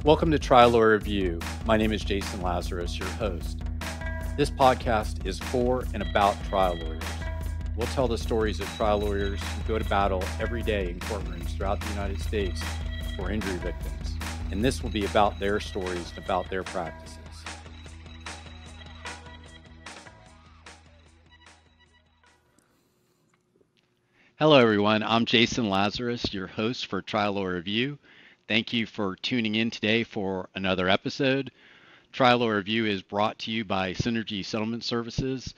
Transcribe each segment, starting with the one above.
Welcome to Trial Lawyer Review. My name is Jason Lazarus, your host. This podcast is for and about trial lawyers. We'll tell the stories of trial lawyers who go to battle every day in courtrooms throughout the United States for injury victims. And this will be about their stories and about their practices. Hello, everyone. I'm Jason Lazarus, your host for Trial Lawyer Review. Thank you for tuning in today for another episode. Trial Lawyer Review is brought to you by Synergy Settlement Services.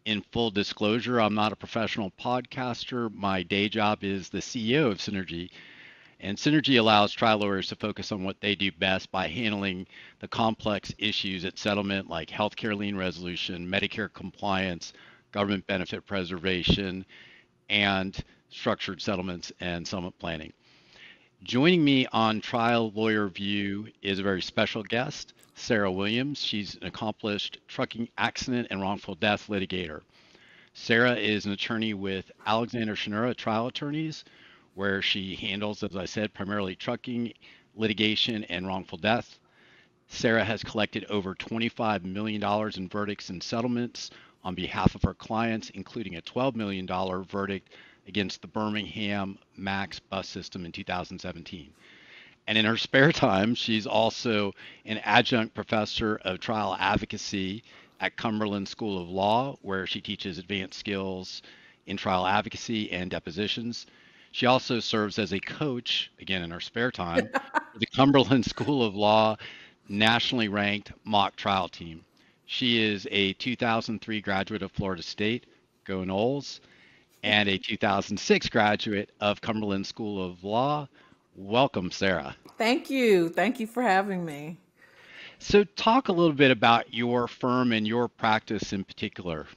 In full disclosure, I'm not a professional podcaster. My day job is the CEO of Synergy. And Synergy allows trial lawyers to focus on what they do best by handling the complex issues at settlement like healthcare lien resolution, Medicare compliance, government benefit preservation, and structured settlements and settlement planning. Joining me on Trial Lawyer Review is a very special guest, Sara Williams. She's an accomplished trucking accident and wrongful death litigator. Sara is an attorney with Alexander Shunnarah Trial Attorneys, where she handles, as I said, primarily trucking, litigation, and wrongful death. Sara has collected over $25 million in verdicts and settlements on behalf of her clients, including a $12 million verdict against the Birmingham Max bus system in 2017. And in her spare time, she's also an adjunct professor of trial advocacy at Cumberland School of Law, where she teaches advanced skills in trial advocacy and depositions. She also serves as a coach, again in her spare time, for the Cumberland School of Law nationally ranked mock trial team. She is a 2003 graduate of Florida State, go Noles, and a 2006 graduate of Cumberland School of Law. Welcome, Sara. Thank you. Thank you for having me. So talk a little bit about your firm and your practice in particular.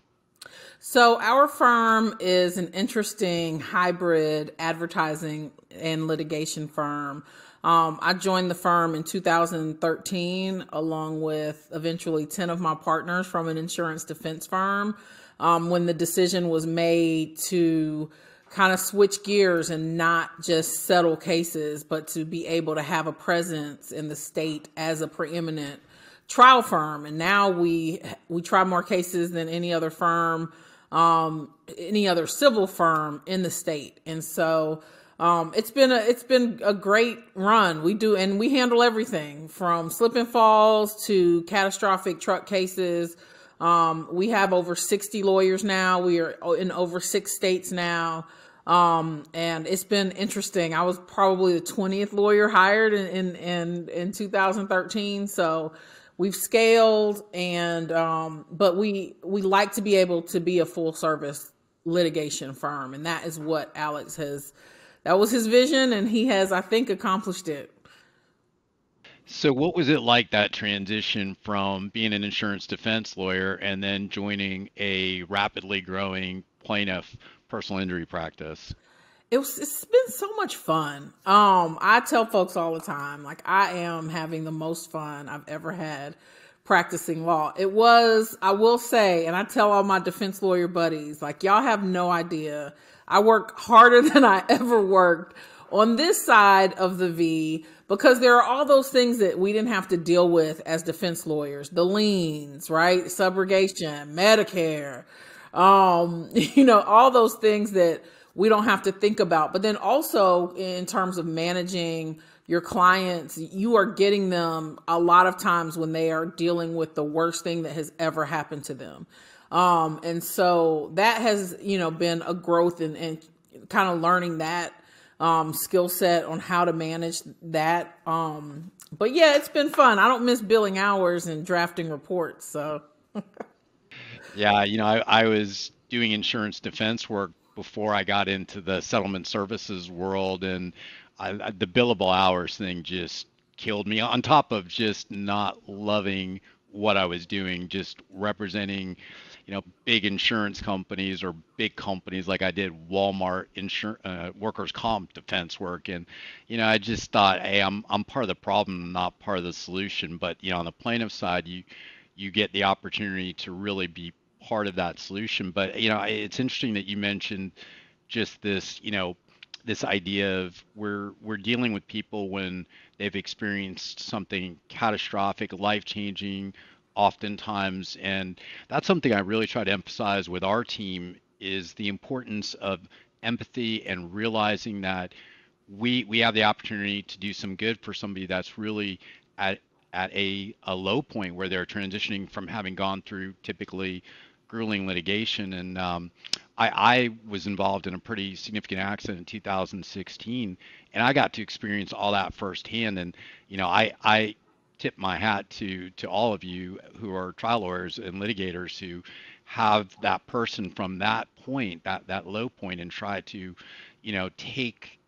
So our firm is an interesting hybrid advertising and litigation firm. I joined the firm in 2013, along with eventually 10 of my partners from an insurance defense firm, when the decision was made to kind of switch gears and not just settle cases, but to be able to have a presence in the state as a preeminent trial firm. And now we try more cases than any other firm, any other civil firm in the state. And so it's been a great run. We handle everything from slip and falls to catastrophic truck cases. We have over 60 lawyers now. We are in over 6 states now. And it's been interesting. I was probably the 20th lawyer hired in 2013. So we've scaled but we like to be able to be a full service litigation firm. And that is what that was his vision, and he has, I think, accomplished it. So what was it like, that transition from being an insurance defense lawyer and then joining a rapidly growing plaintiff personal injury practice? It's been so much fun. I tell folks all the time, like, I am having the most fun I've ever had practicing law. I will say, and I tell all my defense lawyer buddies, like, y'all have no idea. I work harder than I ever worked on this side of the V, because there are all those things that we didn't have to deal with as defense lawyers. The liens, right? Subrogation, Medicare, all those things that we don't have to think about. But then also in terms of managing your clients, you are getting them a lot of times when they are dealing with the worst thing that has ever happened to them. And so that has, been a growth and kind of learning that skill set on how to manage that. But yeah, it's been fun. I don't miss billing hours and drafting reports. So yeah, I was doing insurance defense work before I got into the settlement services world, and the billable hours thing just killed me, on top of just not loving what I was doing, just representing big insurance companies or big companies, like I did Walmart workers' comp defense work. And, I just thought, hey, I'm part of the problem, not part of the solution. But, on the plaintiff side, you get the opportunity to really be part of that solution. But, it's interesting that you mentioned just this, this idea of we're dealing with people when they've experienced something catastrophic, life-changing, oftentimes, and that's something I really try to emphasize with our team is the importance of empathy and realizing that we have the opportunity to do some good for somebody that's really at a low point where they're transitioning from having gone through typically grueling litigation. And I was involved in a pretty significant accident in 2016, and I got to experience all that firsthand. And I tip my hat to all of you who are trial lawyers and litigators who have that person from that point, that low point, and try to take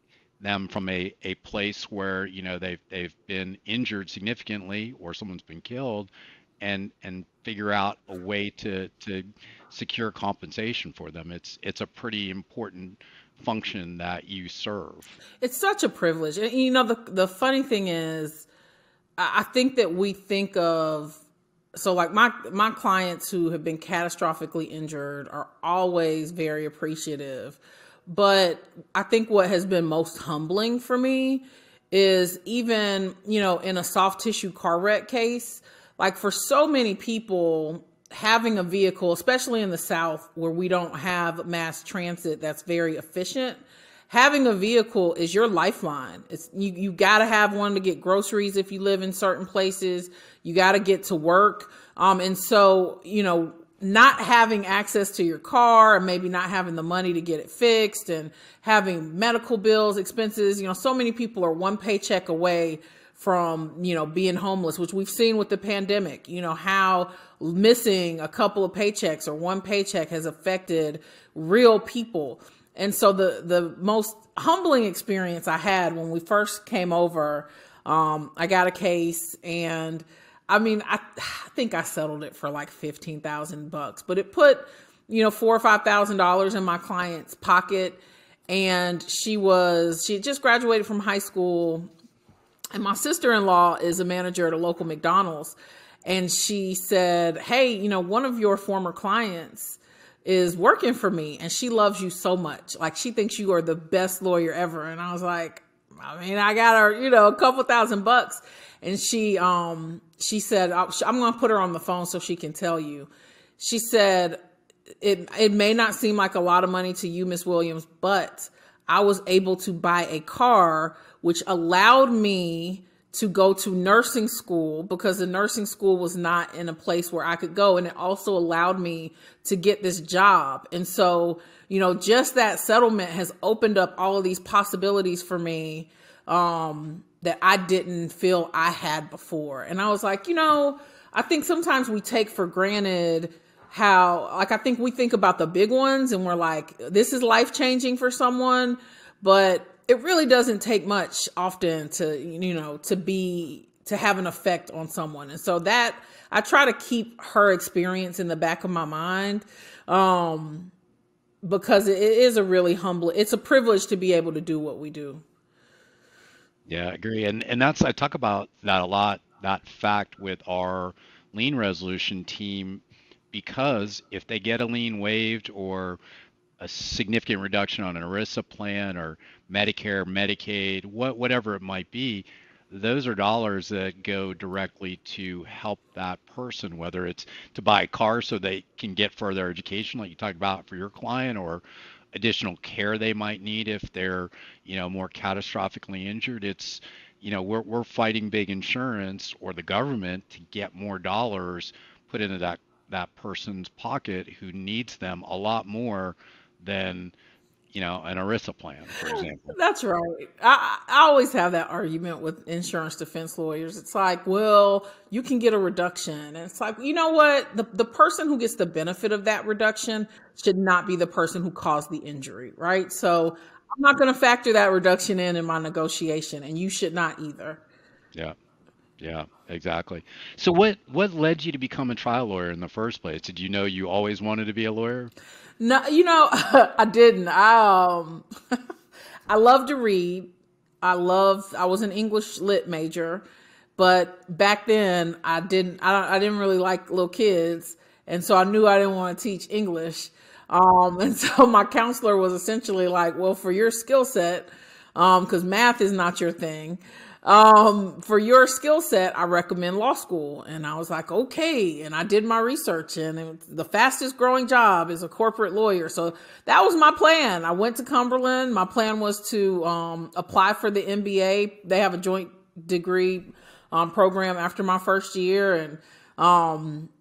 them from a place where they've been injured significantly or someone's been killed, and figure out a way to secure compensation for them. It's a pretty important function that you serve. It's such a privilege. And the funny thing is, I think that we think of, so like my clients who have been catastrophically injured are always very appreciative. But I think what has been most humbling for me is even, in a soft tissue car wreck case, like for so many people, having a vehicle, especially in the South where we don't have mass transit that's very efficient, having a vehicle is your lifeline. It's you got to have one to get groceries if you live in certain places. You got to get to work. And so, not having access to your car and maybe not having the money to get it fixed and having medical bills, expenses, so many people are one paycheck away from, being homeless, which we've seen with the pandemic, how missing a couple of paychecks or one paycheck has affected real people. And so the most humbling experience I had when we first came over, I got a case, and I think I settled it for like $15,000, but it put, $4,000 or $5,000 in my client's pocket. And she had just graduated from high school, and my sister-in-law is a manager at a local McDonald's. And she said, hey, one of your former clients is working for me, and she loves you so much. Like, she thinks you are the best lawyer ever. And I was like, I got her, a couple $1,000. And she said, I'm going to put her on the phone so she can tell you. She said, it may not seem like a lot of money to you, Miss Williams, but I was able to buy a car, which allowed me to go to nursing school because the nursing school was not in a place where I could go. And it also allowed me to get this job. And so, just that settlement has opened up all of these possibilities for me, that I didn't feel I had before. And I was like, I think sometimes we take for granted how, like, I think we think about the big ones and we're like, this is life-changing for someone, but it really doesn't take much often to, to have an effect on someone. And so that I try to keep her experience in the back of my mind, because it is it's a privilege to be able to do what we do. Yeah, I agree. And that's, I talk about that a lot, that fact with our lien resolution team, because if they get a lien waived or a significant reduction on an ERISA plan or Medicare, Medicaid, whatever it might be, those are dollars that go directly to help that person, whether it's to buy a car so they can get further education, like you talked about for your client, or additional care they might need if they're, more catastrophically injured. It's, we're fighting big insurance or the government to get more dollars put into that person's pocket who needs them a lot more than, an ERISA plan, for example. That's right. I always have that argument with insurance defense lawyers. It's like, well, you can get a reduction. And it's like, you know what? The person who gets the benefit of that reduction should not be the person who caused the injury, right? So I'm not going to factor that reduction in my negotiation, and you should not either. Yeah. Yeah, exactly. So what led you to become a trial lawyer in the first place? Did you know you always wanted to be a lawyer? No, I didn't. I love to read. I was an English lit major, but back then I didn't really like little kids. And so I knew I didn't want to teach English. And so my counselor was essentially like, well, for your skill set, because math is not your thing. For your skill set, I recommend law school. And I was like, okay. And I did my research, and the fastest growing job is a corporate lawyer. So that was my plan. I went to Cumberland. My plan was to apply for the MBA. They have a joint degree program after my first year. And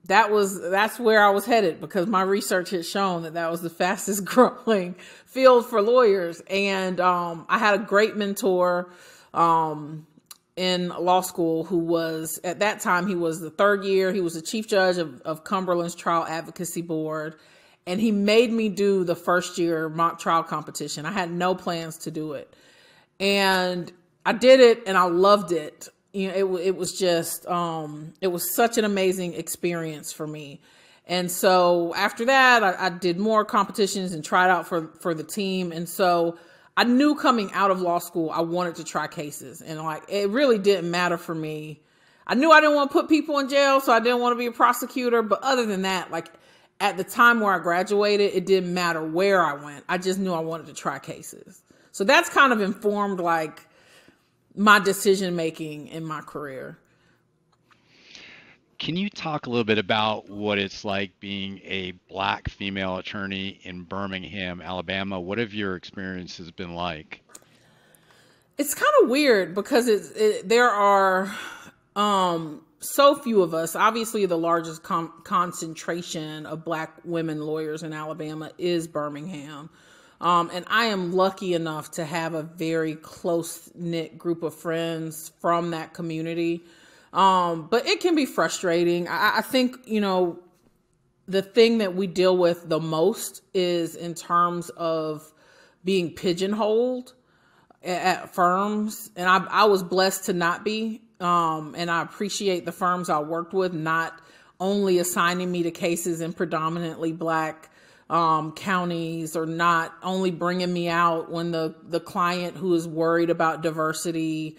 that's where I was headed, because my research had shown that was the fastest growing field for lawyers. And I had a great mentor in law school who was, at that time, he was the third year. He was the chief judge of Cumberland's Trial Advocacy Board. And he made me do the first year mock trial competition. I had no plans to do it. And I did it, and I loved it. You know, it was just, it was such an amazing experience for me. And so after that, I did more competitions and tried out for the team. And so I knew coming out of law school, I wanted to try cases. And like, it really didn't matter for me. I knew I didn't want to put people in jail, so I didn't want to be a prosecutor. But other than that, like at the time where I graduated, it didn't matter where I went. I just knew I wanted to try cases. So that's kind of informed like my decision making in my career. Can you talk a little bit about what it's like being a black female attorney in Birmingham, Alabama? What have your experiences been like? It's kind of weird because there are so few of us. Obviously, the largest concentration of black women lawyers in Alabama is Birmingham. And I am lucky enough to have a very close-knit group of friends from that community. But it can be frustrating. I think, the thing that we deal with the most is in terms of being pigeonholed at firms. And I was blessed to not be. And I appreciate the firms I worked with not only assigning me to cases in predominantly black counties, or not only bringing me out when the client who is worried about diversity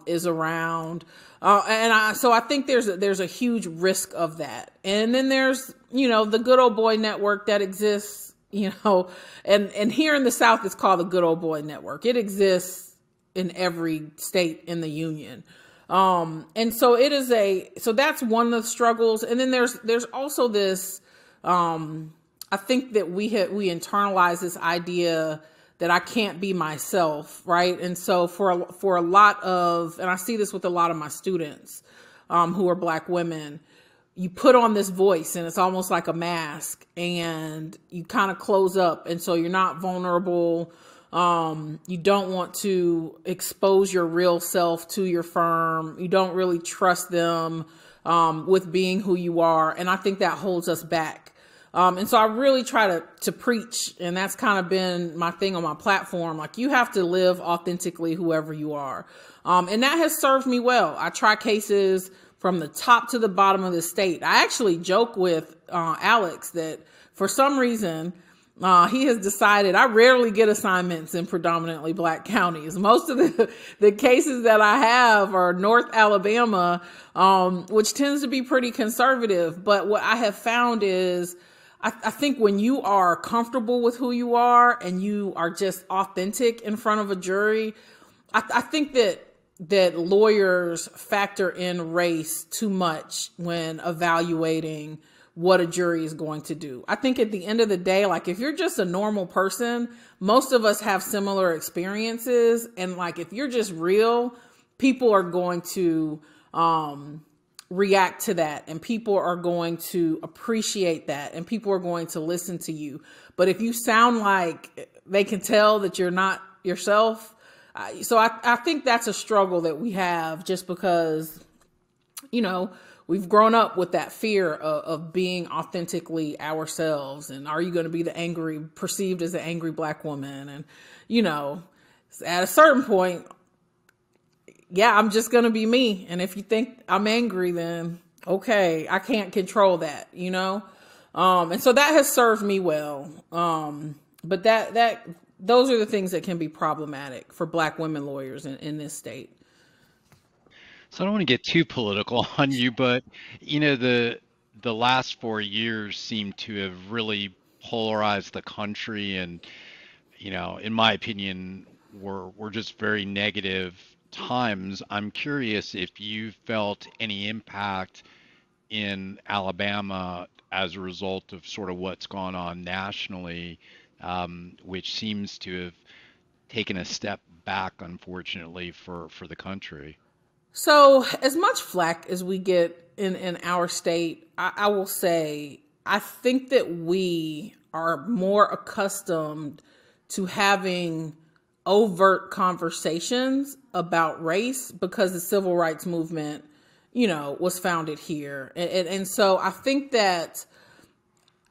is around. So I think there's a huge risk of that. And then there's, the good old boy network that exists, and here in the South, it's called the good old boy network. It exists in every state in the union. And so so that's one of the struggles. And then there's also this, I think that we internalize this idea that I can't be myself, right? And so for a lot of, and I see this with a lot of my students who are black women, you put on this voice and it's almost like a mask, and you kind of close up. And so you're not vulnerable. You don't want to expose your real self to your firm. You don't really trust them with being who you are. And I think that holds us back. And so I really try to preach, and that's kind of been my thing on my platform. Like, you have to live authentically whoever you are. And that has served me well. I try cases from the top to the bottom of the state. I actually joke with Alex that for some reason, he has decided I rarely get assignments in predominantly black counties. Most of the cases that I have are North Alabama, which tends to be pretty conservative. But what I have found is, I think when you are comfortable with who you are and you are just authentic in front of a jury, I think that lawyers factor in race too much when evaluating what a jury is going to do. I think at the end of the day, like, if you're just a normal person, most of us have similar experiences. And like, if you're just real, people are going to react to that, and people are going to appreciate that, and people are going to listen to you. But if you sound like they can tell that you're not yourself, so I think that's a struggle that we have, just because, we've grown up with that fear of being authentically ourselves. And are you going to be perceived as the angry black woman? And, at a certain point, yeah, I'm just going to be me. And if you think I'm angry, then okay, I can't control that, And so that has served me well. But those are the things that can be problematic for black women lawyers in this state. So I don't want to get too political on you, but the last 4 years seem to have really polarized the country, and in my opinion, were just very negative times. I'm curious if you felt any impact in Alabama as a result of sort of what's gone on nationally, which seems to have taken a step back, unfortunately, for the country. So, as much flack as we get in our state, I will say, I think that we are more accustomed to having overt conversations about race because the civil rights movement, was founded here. And so I think that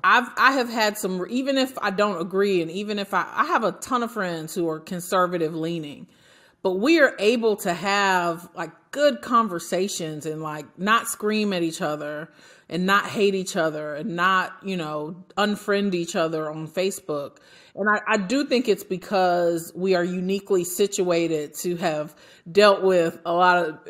I have had some, even if I don't agree, and even if I have a ton of friends who are conservative leaning, but we are able to have like good conversations and like not scream at each other and not hate each other and not, unfriend each other on Facebook. And I do think it's because we are uniquely situated to have dealt with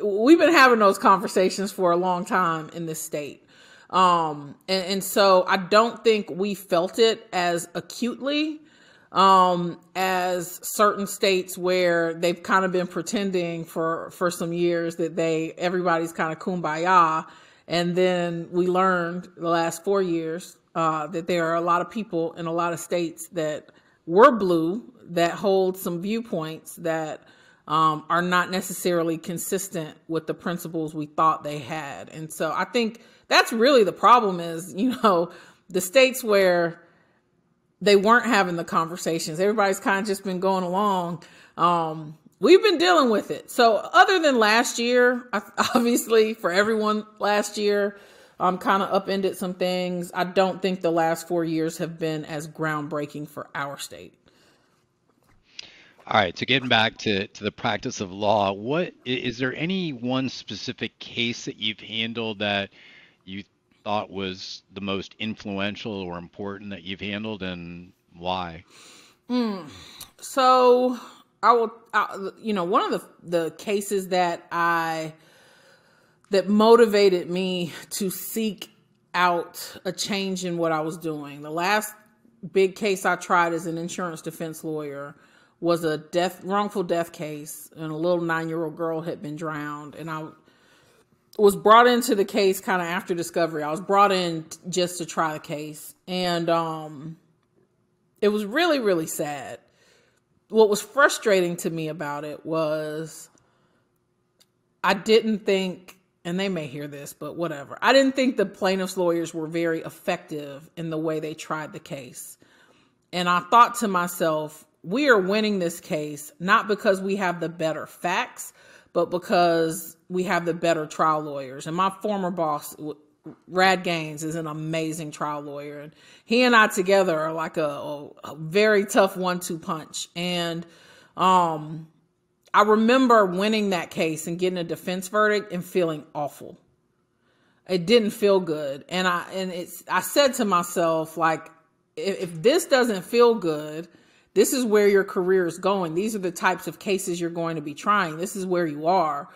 we've been having those conversations for a long time in this state. And so I don't think we felt it as acutely as certain states where they've kind of been pretending for some years that everybody's kind of kumbaya. And then we learned the last 4 years that there are a lot of people in a lot of states that were blue that hold some viewpoints that are not necessarily consistent with the principles we thought they had. And so I think that's really the problem is, the states where they weren't having the conversations, everybody's kind of just been going along. We've been dealing with it. So other than last year, obviously for everyone last year, kind of upended some things. I don't think the last 4 years have been as groundbreaking for our state. All right, so getting back to the practice of law, what is there any one specific case that you've handled that you thought was the most influential or important that you've handled, and why? So one of the cases that motivated me to seek out a change in what I was doing. The last big case I tried as an insurance defense lawyer was a wrongful death case, and a little 9-year-old girl had been drowned. And I was brought into the case kind of after discovery. I was brought in just to try the case. And it was really, really sad. What was frustrating to me about it was I didn't think, and they may hear this, but whatever. I didn't think the plaintiff's lawyers were very effective in the way they tried the case. And I thought to myself, we are winning this case, not because we have the better facts, but because we have the better trial lawyers. And my former boss, Rad Gaines, is an amazing trial lawyer. And he and I together are like a very tough 1-2 punch. And I remember winning that case and getting a defense verdict and feeling awful. It didn't feel good. And I said to myself, like, if this doesn't feel good, this is where your career is going. These are the types of cases you're going to be trying. This is where you are.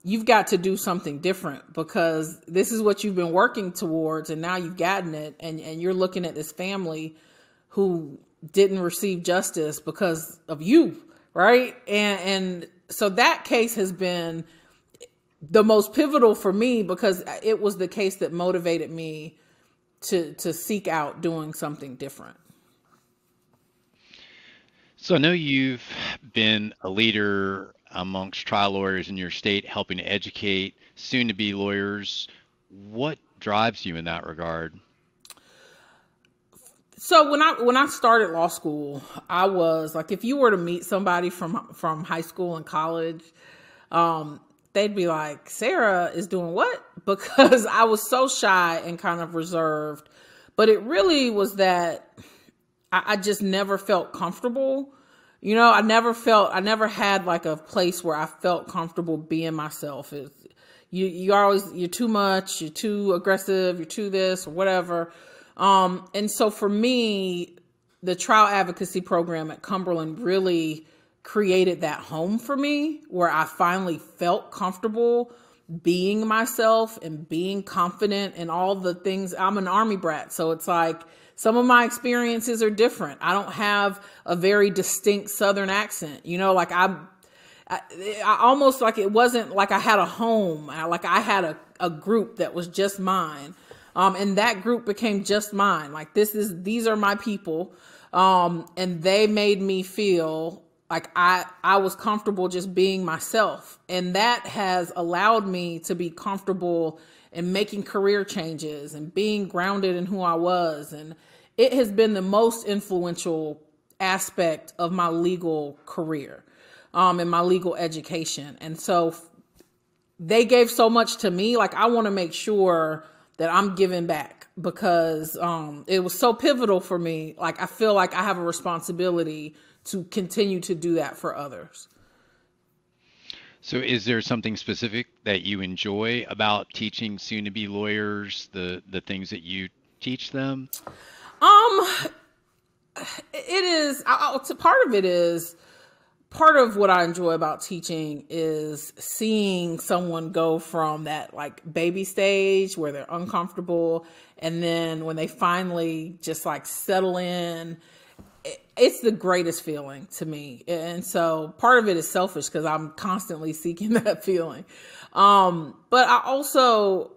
You've got to do something different because this is what you've been working towards, and now you've gotten it, and you're looking at this family who didn't receive justice because of you, right? And so that case has been the most pivotal for me because it was the case that motivated me to seek out doing something different. So I know you've been a leader amongst trial lawyers in your state, helping to educate soon-to-be lawyers. What drives you in that regard? So when I started law school, I was like, if you were to meet somebody from high school and college, they'd be like, Sara is doing what? Because I was so shy and kind of reserved. But it really was that I just never felt comfortable. I never had like a place where I felt comfortable being myself. You're too much, you're too aggressive, you're too this or whatever. And so for me, the trial advocacy program at Cumberland really created that home for me where I finally felt comfortable being myself and being confident in all the things. I'm an Army brat. So it's like Some of my experiences are different. I don't have a very distinct Southern accent. Like I almost, like, it wasn't like I had a home. Like I had a group that was just mine. And that group became just mine. Like these are my people. And they made me feel like I was comfortable just being myself. And that has allowed me to be comfortable in making career changes and being grounded in who I was. And it has been the most influential aspect of my legal career, and my legal education. And so they gave so much to me. Like, I want to make sure that I'm giving back, because it was so pivotal for me. Like, I feel like I have a responsibility to continue to do that for others. So is there something specific that you enjoy about teaching soon-to-be lawyers, the things that you teach them? Um, it is, part of what I enjoy about teaching is seeing someone go from that, like, baby stage where they're uncomfortable, and then when they finally just, like, settle in, it's the greatest feeling to me. And so part of it is selfish because I'm constantly seeking that feeling. But I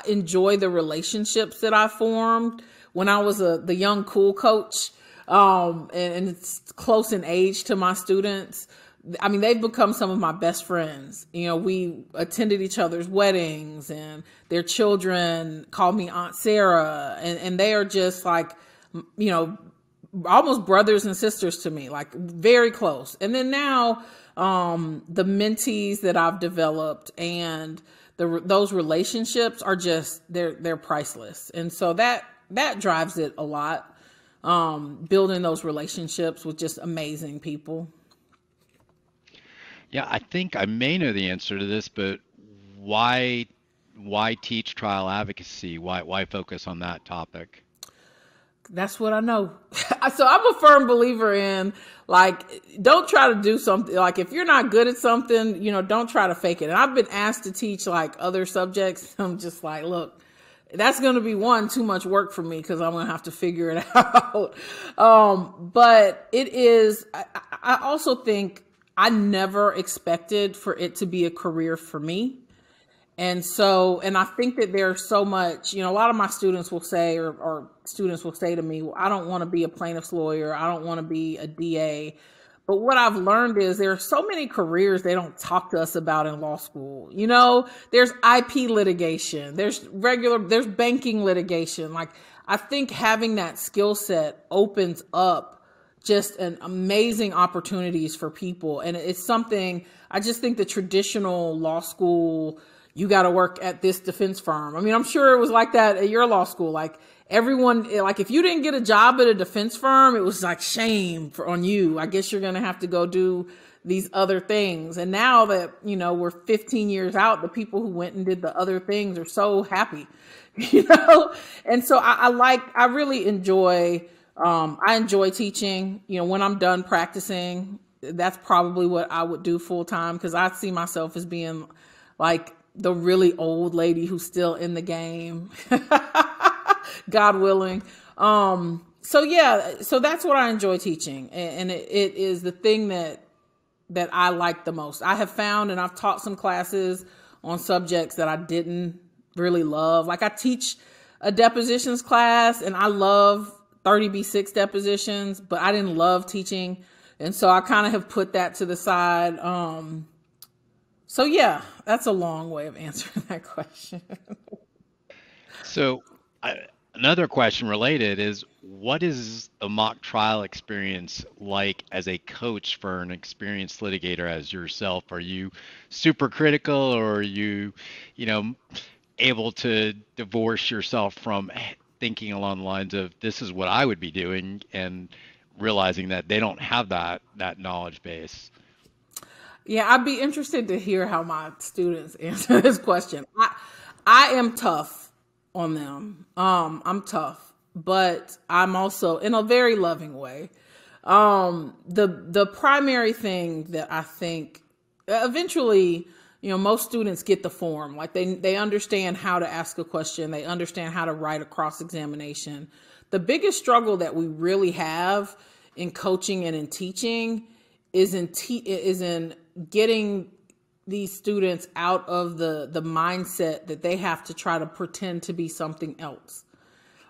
enjoy the relationships that I formed when I was the young cool coach. And it's close in age to my students. I mean, they've become some of my best friends. We attended each other's weddings, and their children call me Aunt Sara, and they are just like, almost brothers and sisters to me, like very close. And then now, the mentees that I've developed and those relationships are just, they're priceless. And so that drives it a lot. Building those relationships with just amazing people. Yeah, I think I may know the answer to this, but why teach trial advocacy? Why focus on that topic? That's what I know. So I'm a firm believer in, like, don't try to do something. Like, if you're not good at something, don't try to fake it. And I've been asked to teach, like, other subjects. I'm just like, look, that's going to be too much work for me, because I'm going to have to figure it out. But it is, I also think I never expected for it to be a career for me. And I think that there's so much, a lot of my students will say, or students will say to me, well, I don't want to be a plaintiff's lawyer. I don't want to be a DA. But what I've learned is there are so many careers they don't talk to us about in law school. There's IP litigation, there's banking litigation. Like, I think having that skill set opens up just an amazing opportunities for people. And it's something, I just think the traditional law school, you got to work at this defense firm. I mean, I'm sure it was like that at your law school. Like, everyone, like, if you didn't get a job at a defense firm, it was like shame on you. I guess you're going to have to go do these other things. And now that, we're 15 years out, the people who went and did the other things are so happy, And so I really enjoy, I enjoy teaching. When I'm done practicing, that's probably what I would do full time, because I see myself as being like the really old lady who's still in the game, God willing. So that's what I enjoy teaching. And it is the thing that I like the most. I have found, and I've taught some classes on subjects that I didn't really love. Like, I teach a depositions class, and I love 30B6 depositions, but I didn't love teaching. And so I kind of have put that to the side. So yeah, that's a long way of answering that question. So another question related is, what is the mock trial experience like as a coach for an experienced litigator as yourself? Are you super critical, or are you, able to divorce yourself from thinking along the lines of, this is what I would be doing, and realizing that they don't have that knowledge base? Yeah, I'd be interested to hear how my students answer this question. I am tough on them. I'm tough, but I'm also in a very loving way. The primary thing that I think eventually, most students get the form. Like, they understand how to ask a question. They understand how to write a cross-examination. The biggest struggle that we really have in coaching and in teaching is in getting these students out of the mindset that they have to try to pretend to be something else.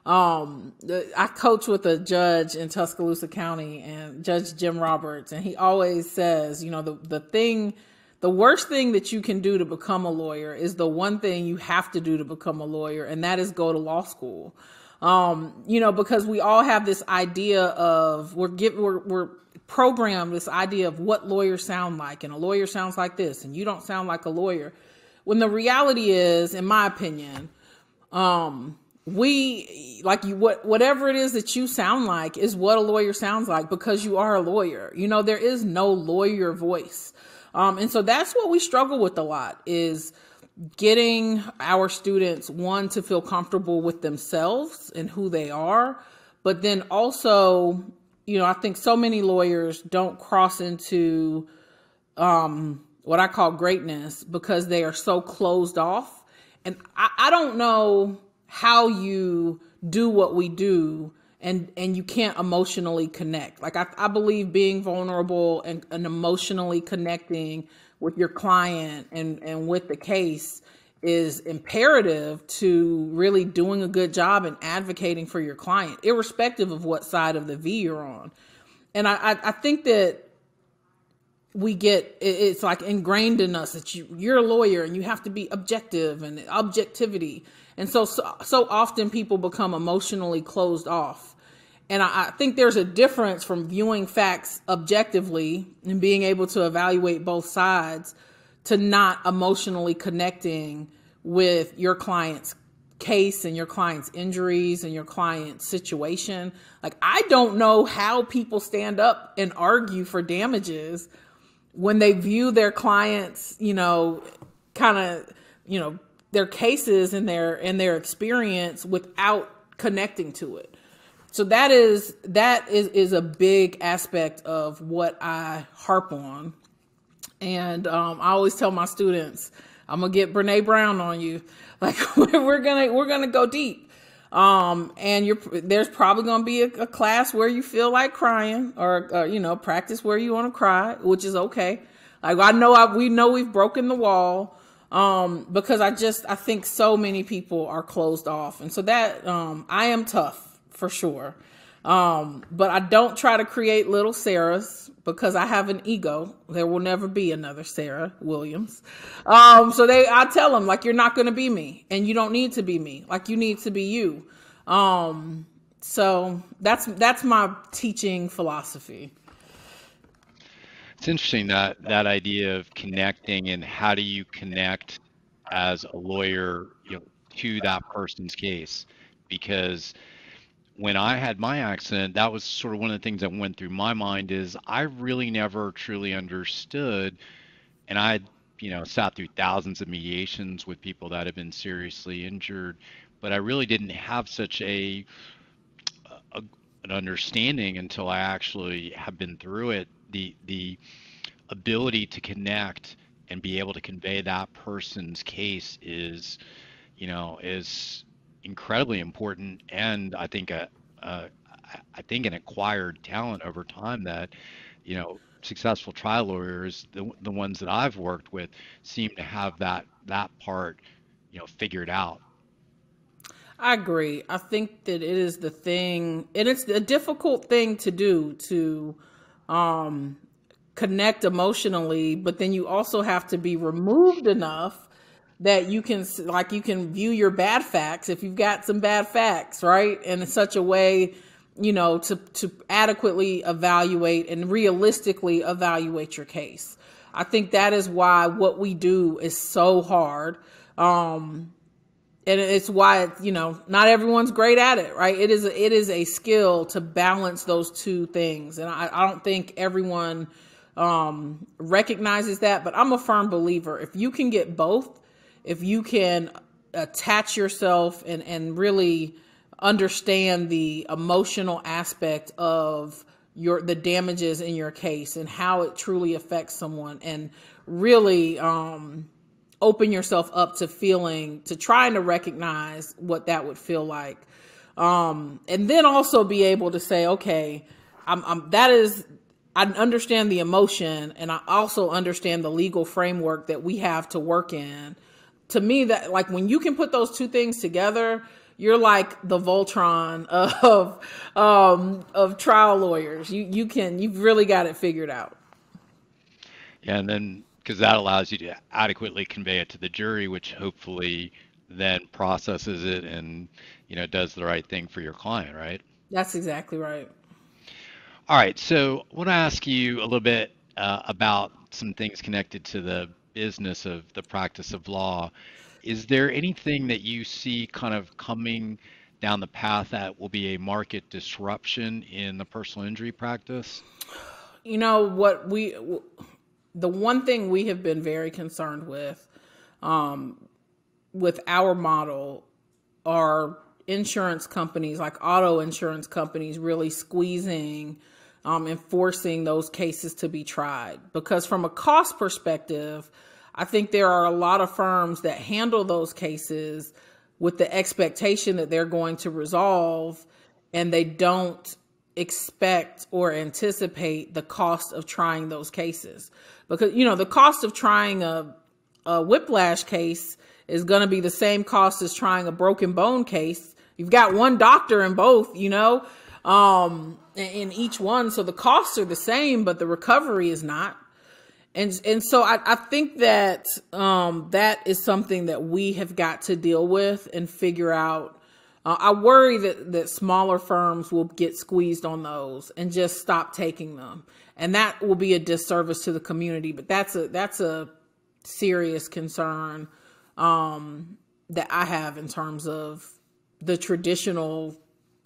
I coach with a judge in Tuscaloosa County, and Judge Jim Roberts, and he always says, the worst thing that you can do to become a lawyer is the one thing you have to do to become a lawyer, and that is go to law school. Because we all have this idea of we're programmed this idea of what lawyers sound like, and a lawyer sounds like this, and you don't sound like a lawyer. When the reality is, in my opinion, whatever it is that you sound like is what a lawyer sounds like, because you are a lawyer. There is no lawyer voice. And so that's what we struggle with a lot, is getting our students, one, to feel comfortable with themselves and who they are. But then also, I think so many lawyers don't cross into what I call greatness because they are so closed off. And I don't know how you do what we do and you can't emotionally connect. Like I believe being vulnerable and emotionally connecting with your client and with the case is imperative to really doing a good job and advocating for your client, irrespective of what side of the V you're on. And I think that it's like ingrained in us that you're a lawyer and you have to be objective and objectivity. And so often people become emotionally closed off. And I think there's a difference from viewing facts objectively and being able to evaluate both sides to not emotionally connecting with your client's case and your client's injuries and your client's situation. Like, I don't know how people stand up and argue for damages when they view their clients, their cases and their experience without connecting to it. So that is a big aspect of what I harp on. And I always tell my students, I'm gonna get Brene Brown on you. Like, we're gonna go deep. And there's probably gonna be a class where you feel like crying, or practice where you want to cry, which is okay. Like, we know we've broken the wall. Because I think so many people are closed off. And so that, I am tough for sure. But I don't try to create little Sarahs because I have an ego. There will never be another Sarah Williams. I tell them, like, you're not going to be me and you don't need to be me. Like, you need to be you. So that's my teaching philosophy. It's interesting that idea of connecting, and how do you connect as a lawyer, to that person's case? Because when I had my accident, that was sort of one of the things that went through my mind, is I really never truly understood, and I, sat through thousands of mediations with people that have been seriously injured, but I really didn't have such an understanding until I actually have been through it. The ability to connect and be able to convey that person's case is incredibly important, and I think an acquired talent over time that successful trial lawyers, the ones that I've worked with, seem to have that part figured out. I agree. I think that it is the thing, and it's a difficult thing to do, to connect emotionally, but then you also have to be removed enough that you can view your bad facts, if you've got some bad facts, right? And in such a way, to adequately evaluate and realistically evaluate your case. I think that is why what we do is so hard. And it's why, not everyone's great at it, right? It is a skill to balance those two things. And I don't think everyone recognizes that, but I'm a firm believer. If you can get both, if you can attach yourself and really understand the emotional aspect of the damages in your case and how it truly affects someone, and really open yourself up to trying to recognize what that would feel like, And then also be able to say, okay, I understand the emotion, and I also understand the legal framework that we have to work in. To me, that, like, when you can put those two things together, you're like the Voltron of trial lawyers. You've really got it figured out. Yeah, and then because that allows you to adequately convey it to the jury, which hopefully then processes it and does the right thing for your client, right? That's exactly right. All right, so I want to ask you a little bit about some things connected to the business of the practice of law. Is there anything that you see kind of coming down the path that will be a market disruption in the personal injury practice? You know what the one thing we have been very concerned with our model are insurance companies, like auto insurance companies, really squeezing and forcing those cases to be tried. Because from a cost perspective, I think there are a lot of firms that handle those cases with the expectation that they're going to resolve, and they don't expect or anticipate the cost of trying those cases. Because, the cost of trying a whiplash case is going to be the same cost as trying a broken bone case. You've got one doctor in both, in each one. So the costs are the same, but the recovery is not. And so I think that that is something that we have got to deal with and figure out. I worry that smaller firms will get squeezed on those and just stop taking them. And that will be a disservice to the community. But that's a serious concern that I have in terms of the traditional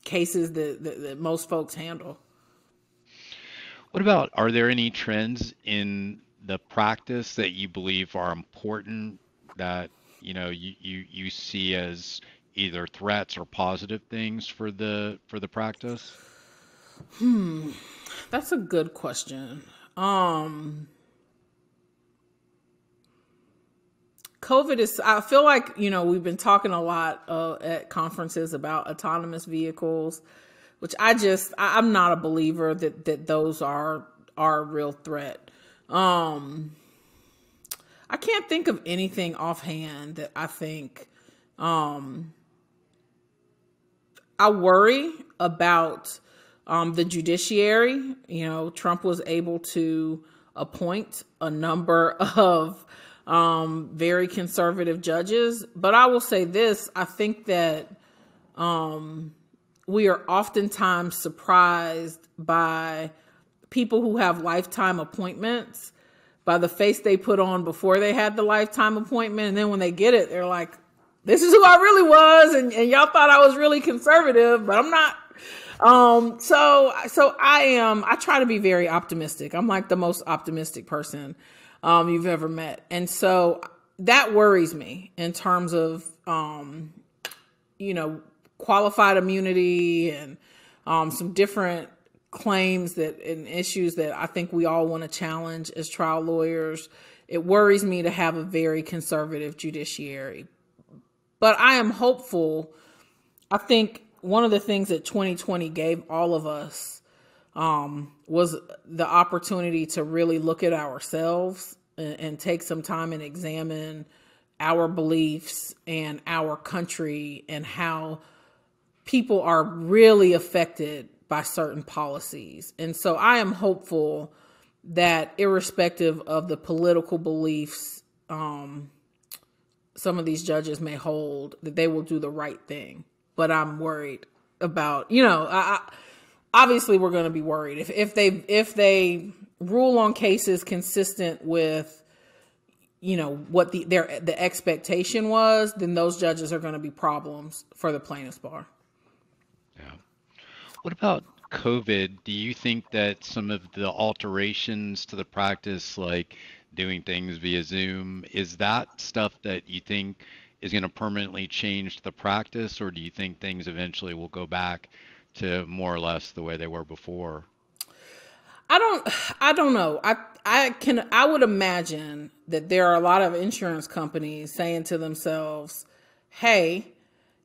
cases that most folks handle. What about, are there any trends in the practice that you believe are important that you see as either threats or positive things for the practice? That's a good question. COVID is, I feel like, we've been talking a lot at conferences about autonomous vehicles, which I'm not a believer that those are a real threat. I can't think of anything offhand that I think, I worry about the judiciary. Trump was able to appoint a number of very conservative judges. But I will say this, I think that we are oftentimes surprised by people who have lifetime appointments by the face they put on before they had the lifetime appointment. And then when they get it, they're like, this is who I really was. And y'all thought I was really conservative, but I'm not. So I try to be very optimistic. I'm like the most optimistic person you've ever met. And so that worries me in terms of, qualified immunity and some different claims and issues that I think we all want to challenge as trial lawyers. It worries me to have a very conservative judiciary. But I am hopeful. I think one of the things that 2020 gave all of us was the opportunity to really look at ourselves and take some time and examine our beliefs and our country and how people are really affected by certain policies. And so I am hopeful that irrespective of the political beliefs some of these judges may hold, that they will do the right thing. But I'm worried about, obviously we're going to be worried if they rule on cases consistent with, what the expectation was, then those judges are going to be problems for the plaintiff's bar. Yeah. What about COVID? Do you think that some of the alterations to the practice, like doing things via Zoom, is that stuff that you think is going to permanently change the practice, or do you think things eventually will go back to more or less the way they were before? I don't know. I would imagine that there are a lot of insurance companies saying to themselves, hey,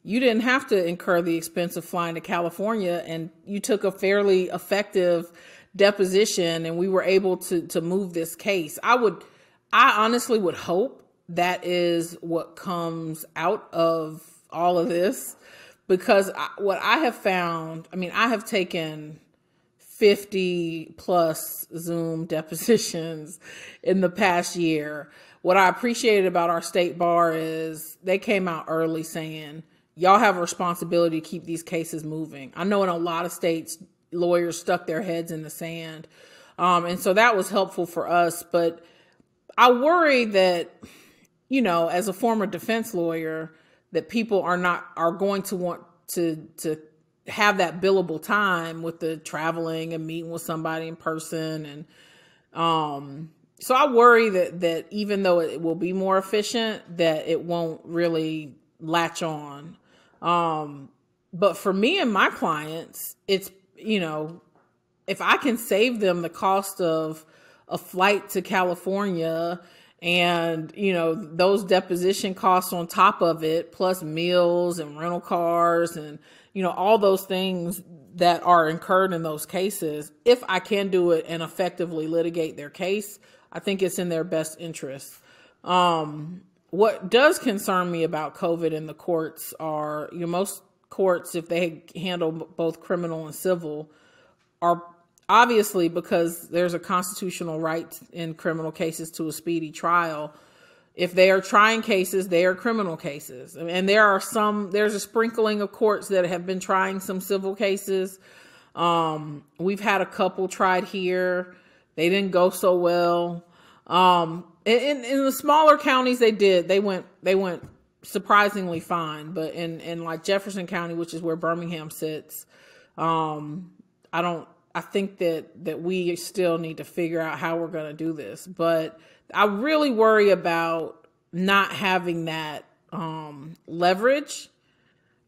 you didn't have to incur the expense of flying to California, and you took a fairly effective deposition, and we were able to move this case. I honestly would hope that is what comes out of all of this, because what I have found, I mean, I have taken 50 plus Zoom depositions in the past year. What I appreciated about our state bar is they came out early saying, y'all have a responsibility to keep these cases moving. I know in a lot of states, lawyers stuck their heads in the sand. And so that was helpful for us. But I worry that, as a former defense lawyer, that people are going to want to have that billable time with the traveling and meeting with somebody in person. And so I worry that even though it will be more efficient, that it won't really latch on. But for me and my clients, it's, if I can save them the cost of a flight to California and, those deposition costs on top of it, plus meals and rental cars and, all those things that are incurred in those cases, if I can do it and effectively litigate their case, I think it's in their best interest. What does concern me about COVID in the courts are, most courts, if they handle both criminal and civil, are obviously, because there's a constitutional right in criminal cases to a speedy trial. If they are trying cases, they are criminal cases. And there's a sprinkling of courts that have been trying some civil cases. We've had a couple tried here. They didn't go so well. In the smaller counties, they went surprisingly fine. But in like Jefferson County, which is where Birmingham sits, I think that we still need to figure out how we're going to do this. But I really worry about not having that leverage,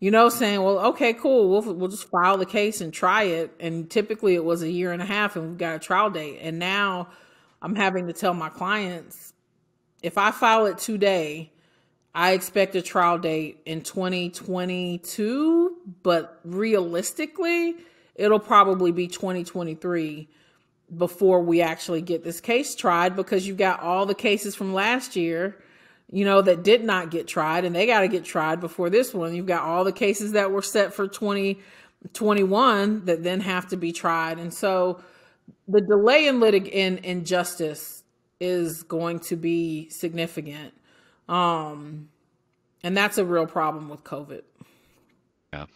saying, well, okay, cool. We'll just file the case and try it. And typically it was a year and a half and we've got a trial date. And now I'm having to tell my clients, if I file it today, I expect a trial date in 2022, but realistically, it'll probably be 2023 before we actually get this case tried, because you've got all the cases from last year, that did not get tried, and they got to get tried before this one. You've got all the cases that were set for 2021 that then have to be tried. And so the delay in justice is going to be significant. And that's a real problem with COVID. Yeah.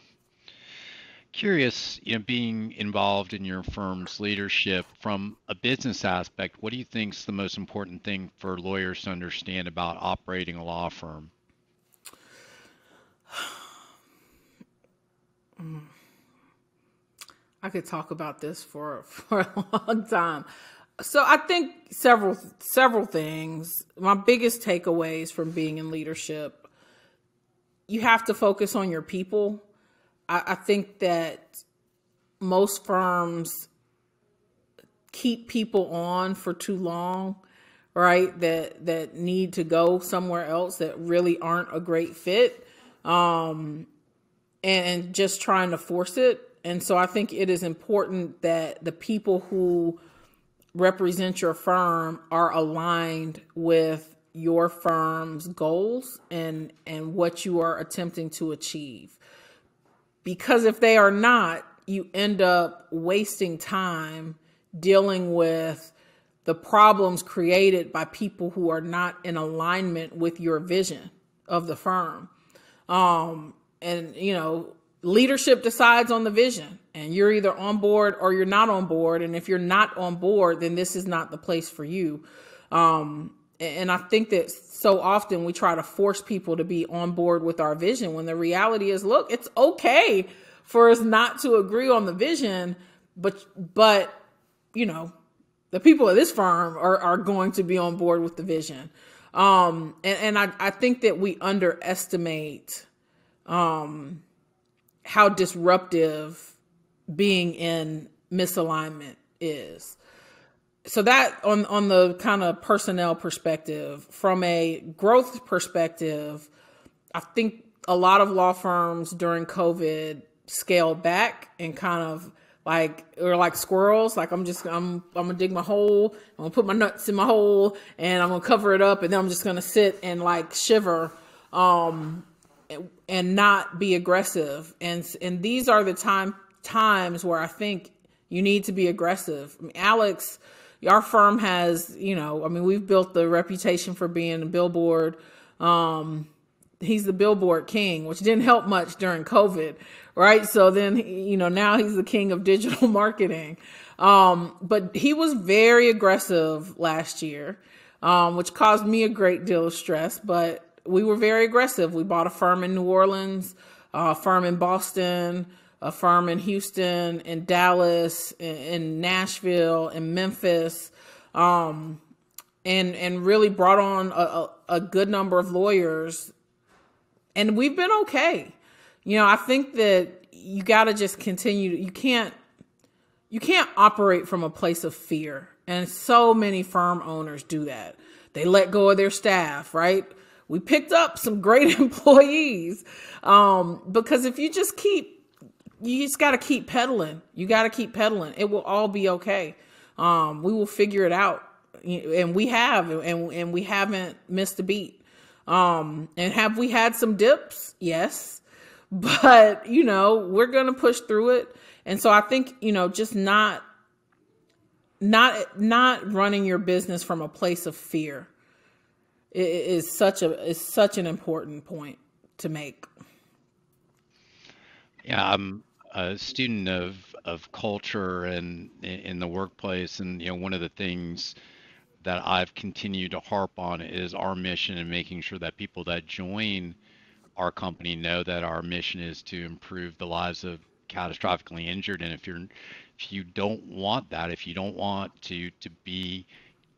Curious, being involved in your firm's leadership from a business aspect, what do you think is the most important thing for lawyers to understand about operating a law firm? I could talk about this for a long time. So I think several things. My biggest takeaways from being in leadership: you have to focus on your people. I think that most firms keep people on for too long, right? That need to go somewhere else, that really aren't a great fit, and just trying to force it. And so I think it is important that the people who represent your firm are aligned with your firm's goals and what you are attempting to achieve. Because if they are not, you end up wasting time dealing with the problems created by people who are not in alignment with your vision of the firm. Leadership decides on the vision, and you're either on board or you're not on board. And if you're not on board, then this is not the place for you. And I think that so often we try to force people to be on board with our vision, when the reality is, look, it's okay for us not to agree on the vision, but the people of this firm are going to be on board with the vision. I think that we underestimate how disruptive being in misalignment is. So that on the kind of personnel perspective. From a growth perspective, I think a lot of law firms during COVID scaled back and kind of like squirrels. Like I'm gonna dig my hole. I'm gonna put my nuts in my hole and I'm gonna cover it up, and then I'm just gonna sit and like shiver, and not be aggressive. And these are the times where I think you need to be aggressive. I mean, Alex, our firm has, we've built the reputation for being a billboard. He's the billboard king, which didn't help much during COVID, right? So then, now he's the king of digital marketing. But he was very aggressive last year, which caused me a great deal of stress, but we were very aggressive. We bought a firm in New Orleans, a firm in Boston, a firm in Houston, in Dallas, in Nashville, in Memphis, and really brought on a good number of lawyers. And we've been okay. I think that you got to just continue. You can't operate from a place of fear. And so many firm owners do that. They let go of their staff, right? We picked up some great employees, because if you just got to keep pedaling. You got to keep pedaling. It will all be okay. We will figure it out. And we have, and we haven't missed a beat. And have we had some dips? Yes. But, we're going to push through it. And so I think, just not running your business from a place of fear is such an important point to make. Yeah, I'm a student of culture and in the workplace, and one of the things that I've continued to harp on is our mission and making sure that people that join our company know that our mission is to improve the lives of catastrophically injured. And if you don't want that, if you don't want to be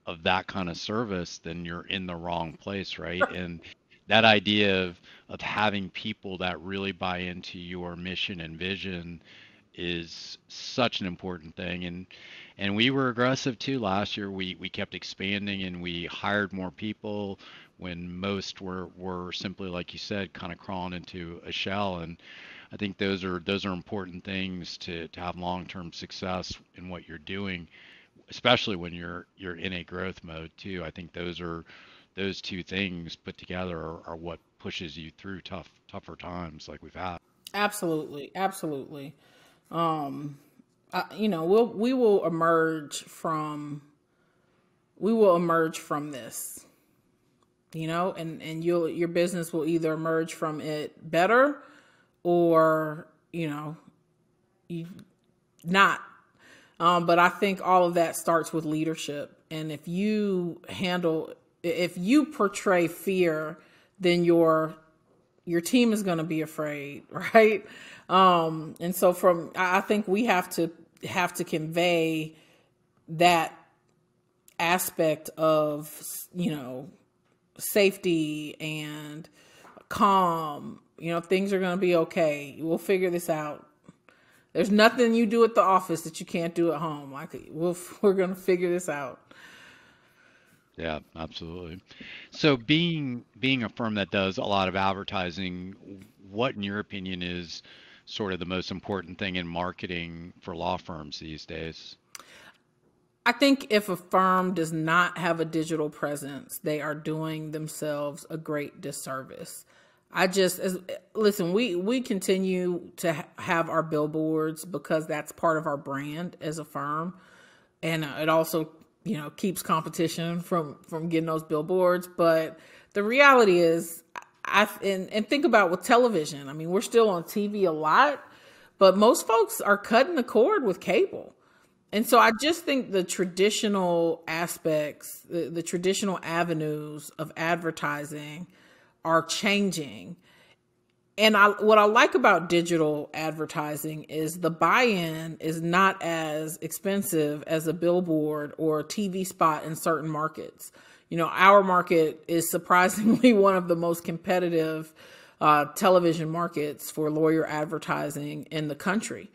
of that kind of service, then you're in the wrong place, right? And that idea of having people that really buy into your mission and vision is such an important thing. And we were aggressive too last year. We kept expanding and we hired more people when most were simply, like you said, kind of crawling into a shell. And I think those are important things to have long-term success in what you're doing, especially when you're in a growth mode too. I think those two things put together are what pushes you through tougher times like we've had. Absolutely. Absolutely. We will emerge from this, and your business will either emerge from it better or, you not. But I think all of that starts with leadership. And if you portray fear, then your team is going to be afraid, right? And so I think we have to convey that aspect of, safety and calm. Things are going to be okay. We'll figure this out. There's nothing you do at the office that you can't do at home. We're going to figure this out. Yeah, absolutely. So being a firm that does a lot of advertising, what in your opinion is sort of the most important thing in marketing for law firms these days? I think if a firm does not have a digital presence, they are doing themselves a great disservice. Listen, we continue to have our billboards because that's part of our brand as a firm. And it also, keeps competition from getting those billboards. But the reality is, and think about with television. I mean, we're still on TV a lot, but most folks are cutting the cord with cable. And so I just think the traditional aspects, the traditional avenues of advertising are changing. And what I like about digital advertising is the buy-in is not as expensive as a billboard or a TV spot in certain markets. Our market is surprisingly one of the most competitive television markets for lawyer advertising in the country.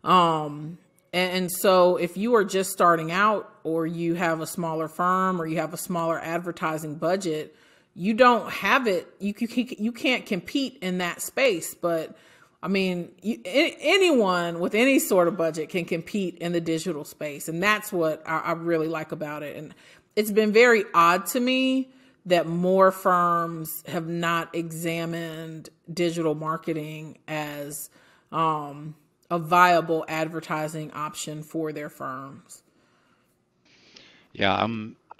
And so if you are just starting out or you have a smaller firm or you have a smaller advertising budget, you don't have it. You can't compete in that space. But I mean, anyone with any sort of budget can compete in the digital space, and that's what I really like about it. And it's been very odd to me that more firms have not examined digital marketing as a viable advertising option for their firms. Yeah,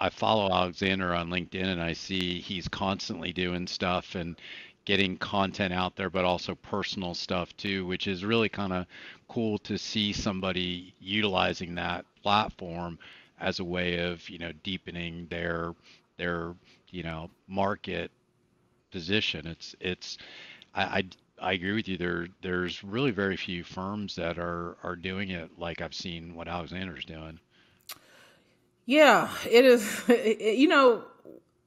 I follow Alexander on LinkedIn and I see he's constantly doing stuff and getting content out there, but also personal stuff too, which is really kind of cool to see somebody utilizing that platform as a way of, deepening their, market position. I I agree with you. There's really very few firms that are doing it like I've seen what Alexander's doing. Yeah, it is.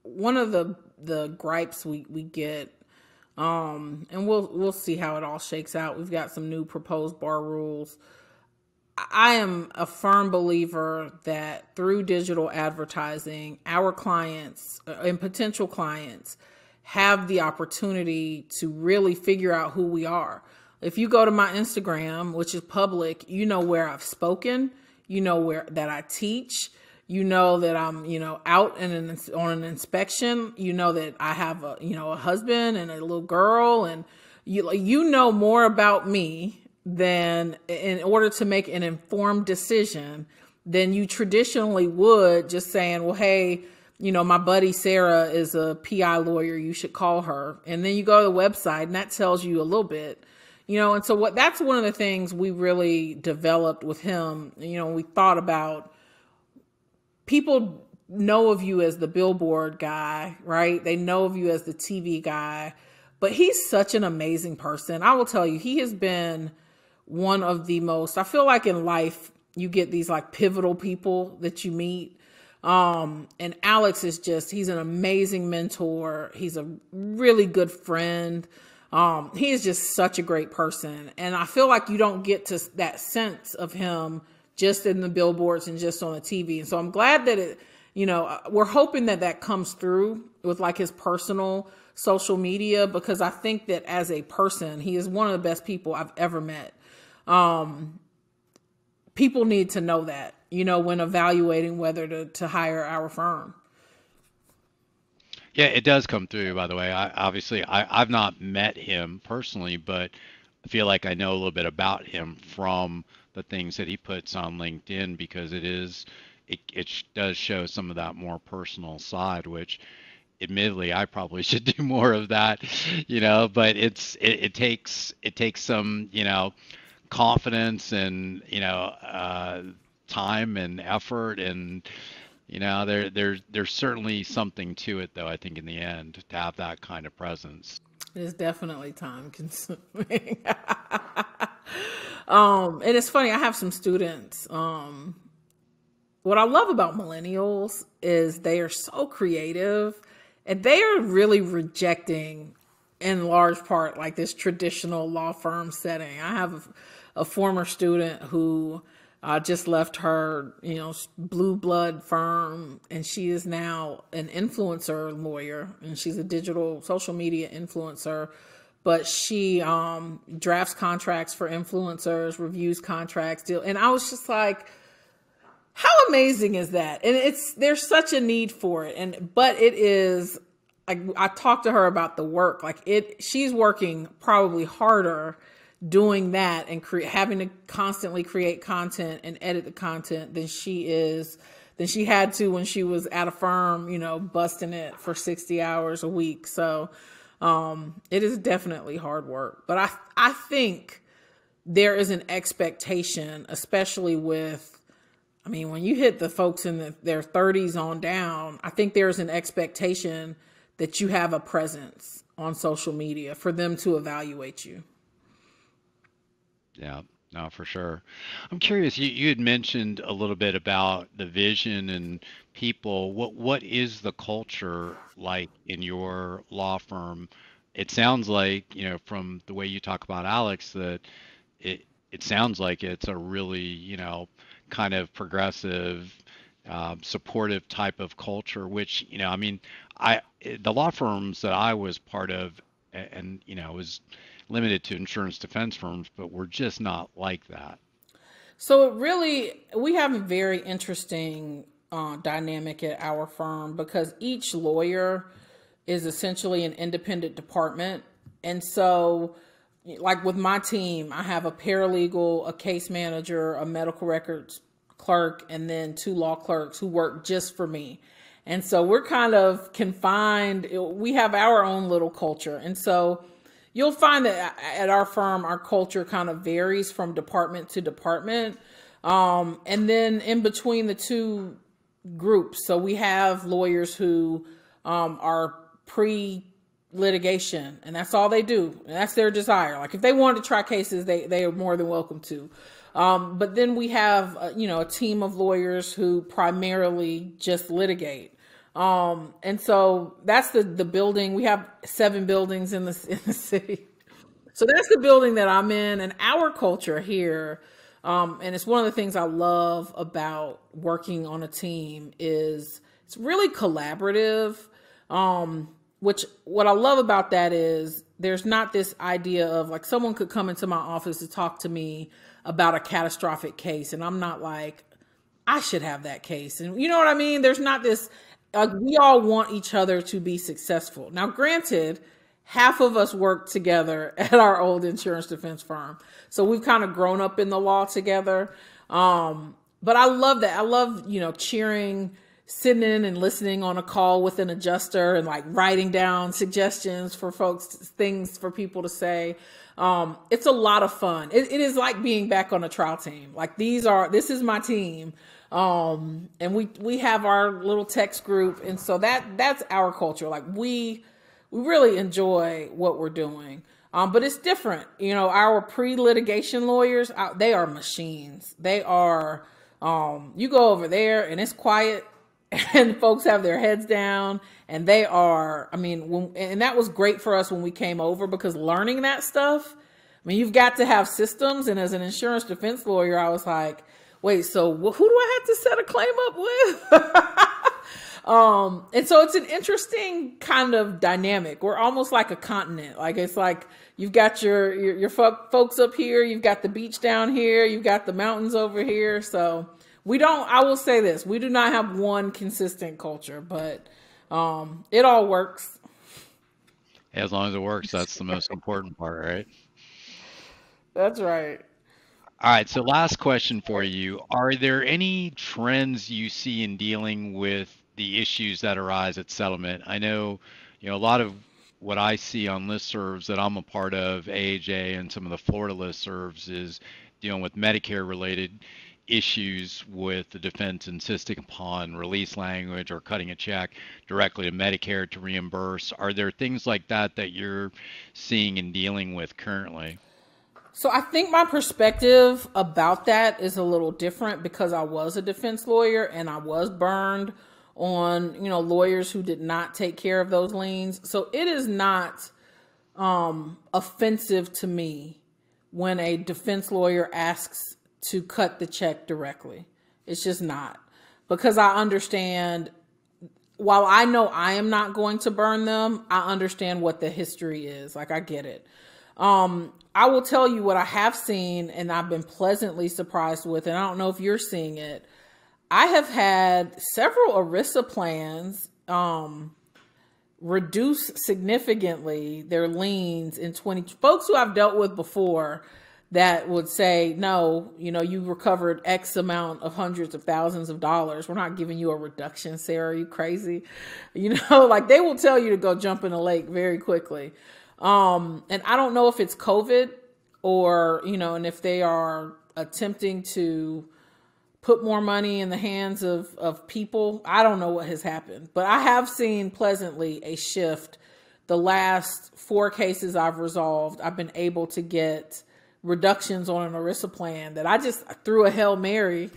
One of the gripes we get, and we'll see how it all shakes out. We've got some new proposed bar rules. I am a firm believer that through digital advertising, our clients and potential clients have the opportunity to really figure out who we are. If you go to my Instagram, which is public, you know where I've spoken, you know where that I teach, you know that I'm, out on an inspection, you know that I have a husband and a little girl, and you know more about me than in order to make an informed decision than you traditionally would just saying, well, hey, my buddy Sara is a PI lawyer. You should call her. And then you go to the website and that tells you a little bit, and so that's one of the things we really developed with him. We thought about people know of you as the billboard guy, right? They know of you as the TV guy, but he's such an amazing person. I will tell you, he has been one of the most, I feel like in life, you get these like pivotal people that you meet. And Alex is he's an amazing mentor. He's a really good friend. He is just such a great person. And I feel like you don't get to that sense of him just in the billboards and just on the TV. And so I'm glad that we're hoping that that comes through with like his personal social media, because I think that as a person, he is one of the best people I've ever met. People need to know that, when evaluating whether to hire our firm. Yeah, it does come through, by the way. I've not met him personally, but I feel like I know a little bit about him from the things that he puts on LinkedIn because it does show some of that more personal side, which admittedly I probably should do more of that, but it takes some, confidence and, time and effort and there's certainly something to it, though, I think, in the end, to have that kind of presence. It is definitely time consuming. And it's funny, I have some students. What I love about millennials is they are so creative and they are really rejecting, in large part, like this traditional law firm setting. I have a former student who just left her, blue blood firm, and she is now an influencer lawyer, and she's a digital social media influencer. But she drafts contracts for influencers, reviews contracts, and I was just like, how amazing is that? And there's such a need for it, but it is. I talked to her about the work. She's working probably harder doing that and having to constantly create content and edit the content than she had to when she was at a firm, busting it for 60 hours a week. So it is definitely hard work. But I think there is an expectation, especially when you hit the folks in their 30s on down, I think there's an expectation that you have a presence on social media for them to evaluate you. Yeah, no, for sure. I'm curious, you had mentioned a little bit about the vision and people. What is the culture like in your law firm? It sounds like, from the way you talk about Alex, that it it sounds like it's a really, kind of progressive, supportive type of culture, which, I mean, the law firms that I was part of, and, was limited to insurance defense firms, but we're just not like that. So we have a very interesting dynamic at our firm because each lawyer is essentially an independent department. And so, like with my team, I have a paralegal, a case manager, a medical records clerk, and then 2 law clerks who work just for me. And so we're kind of confined. We have our own little culture. And so you'll find that at our firm, our culture kind of varies from department to department. And then in between the two groups, so we have lawyers who are pre-litigation, and that's all they do. And that's their desire. Like if they wanted to try cases, they are more than welcome to. But then we have, a team of lawyers who primarily just litigate. And so that's the building. We have 7 buildings in the city. So that's the building that I'm in, and our culture here. And it's one of the things I love about working on a team is it's really collaborative. Which what I love about that is there's not this idea of like someone could come into my office to talk to me about a catastrophic case. And I'm not like, I should have that case. And you know what I mean? There's not this, we all want each other to be successful. Now, granted, half of us worked together at our old insurance defense firm. So we've kind of grown up in the law together. But I love that. I love, cheering, sitting in and listening on a call with an adjuster and like writing down suggestions for folks, things for people to say. It's a lot of fun. It is like being back on a trial team. Like this is my team. And we have our little text group. And so that's our culture. Like we really enjoy what we're doing. But it's different. Our pre-litigation lawyers, they are machines. They are, you go over there and it's quiet and folks have their heads down and they are, and that was great for us when we came over because learning that stuff, you've got to have systems. And as an insurance defense lawyer, I was like, wait, so who do I have to set a claim up with? And so it's an interesting kind of dynamic. We're almost like a continent. Like it's like you've got your folks up here, you've got the beach down here, you've got the mountains over here. So I will say this, we do not have one consistent culture, but it all works. As long as it works, that's the most important part, right? That's right. All right, so last question for you. Are there any trends you see in dealing with the issues that arise at settlement? I know, a lot of what I see on listservs that I'm a part of, AAJ and some of the Florida listservs, is dealing with Medicare related issues with the defense insisting upon release language or cutting a check directly to Medicare to reimburse. Are there things like that that you're seeing and dealing with currently? So I think my perspective about that is a little different because I was a defense lawyer and I was burned on, lawyers who did not take care of those liens. So it is not offensive to me when a defense lawyer asks to cut the check directly. It's just not, because I understand, while I know I am not going to burn them, I understand what the history is. Like I get it. I will tell you what I have seen and I've been pleasantly surprised with, and I don't know if you're seeing it. I have had several ERISA plans reduce significantly their liens in folks who I've dealt with before that would say, no, you recovered X amount of hundreds of thousands of dollars. We're not giving you a reduction, Sarah. Are you crazy? Like they will tell you to go jump in a lake very quickly. And I don't know if it's COVID or, and if they are attempting to put more money in the hands of people. I don't know what has happened, but I have seen pleasantly a shift. The last 4 cases I've resolved, I've been able to get reductions on an ERISA plan that I just threw a Hail Mary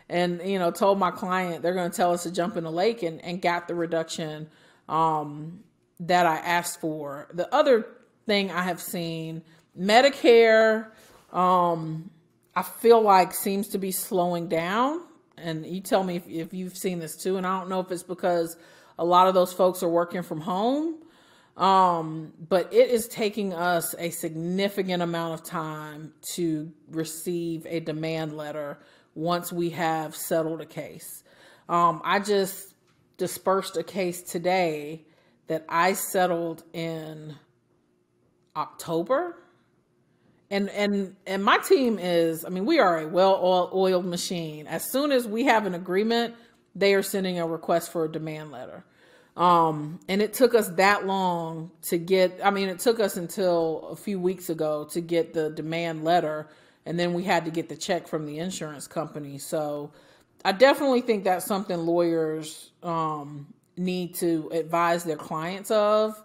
and, told my client they're going to tell us to jump in the lake and got the reduction, that I asked for. The other thing I have seen, Medicare, I feel like seems to be slowing down. and you tell me if you've seen this too. And I don't know if it's because a lot of those folks are working from home, but it is taking us a significant amount of time to receive a demand letter once we have settled a case. I just dispersed a case today that I settled in October. And my team is, I mean, we are a well-oiled machine. As soon as we have an agreement, they are sending a request for a demand letter. And it took us that long to get, I mean, it took us until a few weeks ago to get the demand letter, and then we had to get the check from the insurance company. So I definitely think that's something lawyers need to advise their clients of.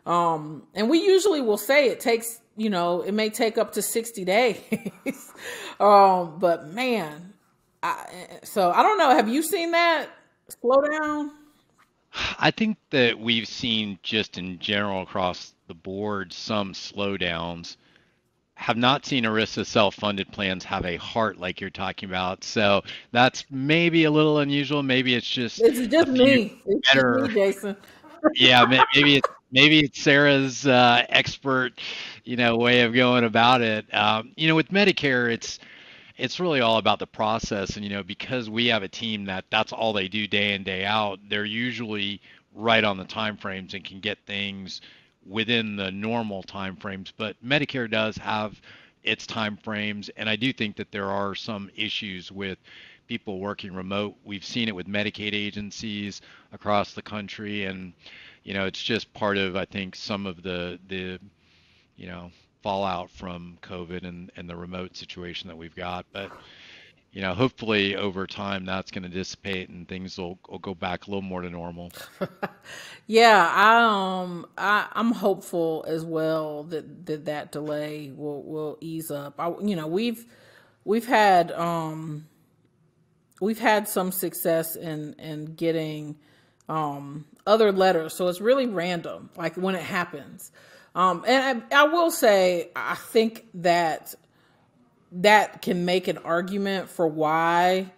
And we usually will say it takes, it may take up to 60 days. But man, so I don't know. Have you seen that slow down? I think that we've seen just in general across the board some slowdowns. Have not seen ERISA self-funded plans have a heart like you're talking about. So that's maybe a little unusual. Maybe it's just It's a just few me. It's just me, better. Jason. Yeah, maybe it's Sarah's expert, way of going about it. With Medicare, it's really all about the process, and because we have a team that's all they do day in day out, they're usually right on the time frames and can get things within the normal time frames. But Medicare does have its time frames, and I do think that there are some issues with people working remote. We've seen it with Medicaid agencies across the country, and it's just part of, I think, some of the you know fallout from COVID and the remote situation that we've got. But hopefully over time that's going to dissipate and things will go back a little more to normal. Yeah, I'm hopeful as well that delay will ease up. We've had we've had some success in getting other letters, so it's really random, like when it happens. And I will say, I think that can make an argument for why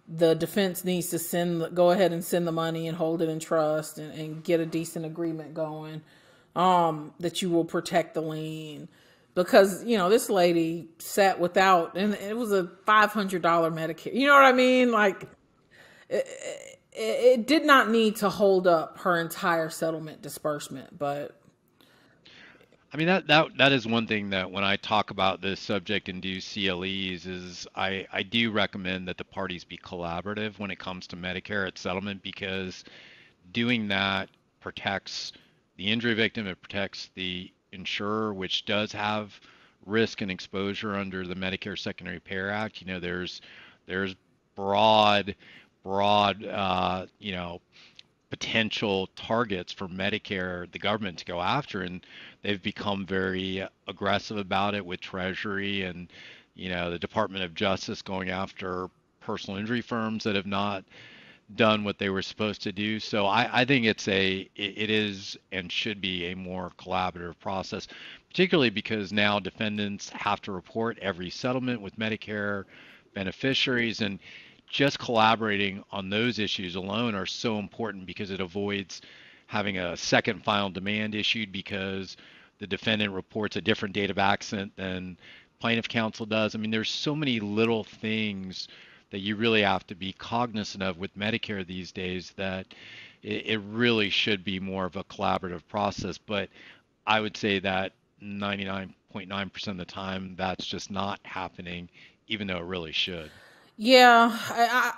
the defense needs to go ahead and send the money and hold it in trust and get a decent agreement going, that you will protect the lien. Because, this lady sat without, and it was a $500 Medicare. You know what I mean? Like, it did not need to hold up her entire settlement disbursement, but I mean, that is one thing that when I talk about this subject and do CLEs is I do recommend that the parties be collaborative when it comes to Medicare at settlement, because doing that protects the injury victim, it protects the insurer, which does have risk and exposure under the Medicare Secondary Payer Act. There's broad, potential targets for Medicare, the government to go after, and they've become very aggressive about it with Treasury and the Department of Justice going after personal injury firms that have not done what they were supposed to do. So I think it is and should be a more collaborative process, particularly because now defendants have to report every settlement with Medicare beneficiaries, and just collaborating on those issues alone are so important because it avoids having a second final demand issued because the defendant reports a different date of accident than plaintiff counsel does. I mean, there's so many little things that you really have to be cognizant of with Medicare these days that it really should be more of a collaborative process. But I would say that 99.9% of the time that's just not happening, even though it really should. yeah,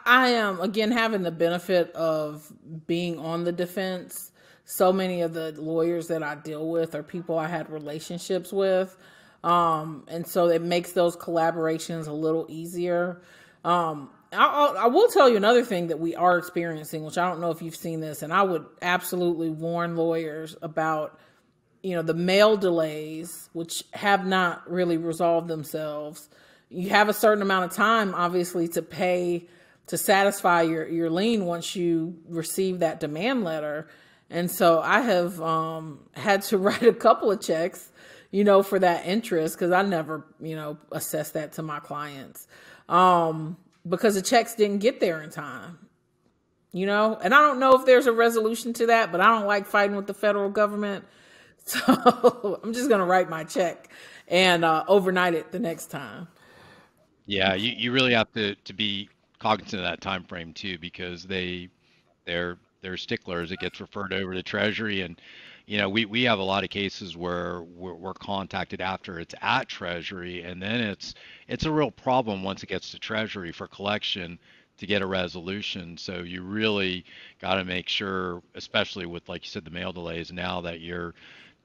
I am, again, having the benefit of being on the defense. So many of the lawyers that I deal with are people I had relationships with. And so it makes those collaborations a little easier. I will tell you another thing that we are experiencing, which I don't know if you've seen this, and I would absolutely warn lawyers about, the mail delays, which have not really resolved themselves. You have a certain amount of time, obviously, to pay to satisfy your lien once you receive that demand letter. And so I have had to write a couple of checks, for that interest, because I never, assess that to my clients. because the checks didn't get there in time. You know, and I don't know if there's a resolution to that, but I don't like fighting with the federal government. So I'm just going to write my check and overnight it the next time. Yeah, you really have to be cognizant of that time frame too, because they're sticklers. It gets referred over to Treasury, and we have a lot of cases where we're contacted after it's at Treasury, and then it's a real problem once it gets to Treasury for collection to get a resolution. So you really got to make sure, especially with, like you said, the mail delays now, that you're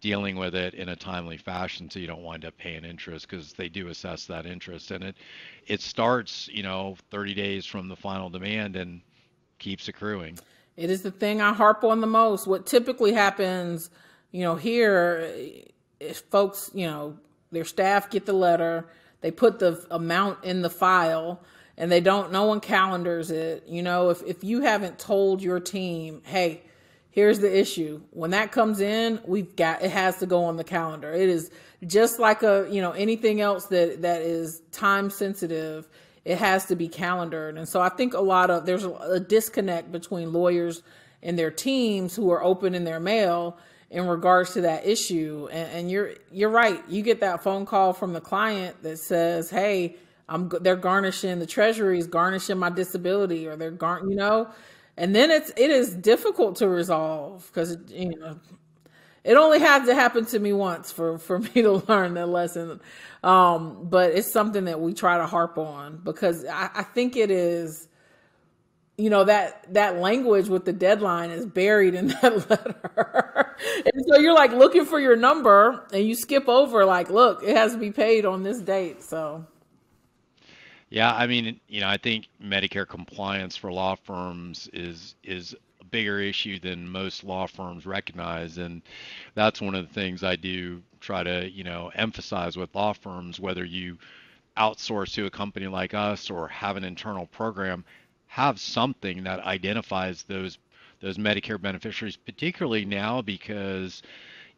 dealing with it in a timely fashion so you don't wind up paying interest, because they do assess that interest, and it starts 30 days from the final demand and keeps accruing. It is the thing I harp on the most. What typically happens, here, if folks, their staff get the letter, they put the amount in the file, and no one calendars it. If you haven't told your team, hey, here's the issue. When that comes in, it has to go on the calendar. It is just like anything else that is time sensitive. It has to be calendared. And so I think there's a disconnect between lawyers and their teams who are open in their mail in regards to that issue. And you're right. You get that phone call from the client that says, hey, they're garnishing, the Treasury is garnishing my disability, or and then it is difficult to resolve, because it only had to happen to me once for me to learn that lesson. But it's something that we try to harp on, because I think it is, that language with the deadline is buried in that letter. And so you're like looking for your number and you skip over, like, look, it has to be paid on this date. So. Yeah, I mean, I think Medicare compliance for law firms is a bigger issue than most law firms recognize, and that's one of the things I do try to, emphasize with law firms, whether you outsource to a company like us or have an internal program, have something that identifies those Medicare beneficiaries, particularly now, because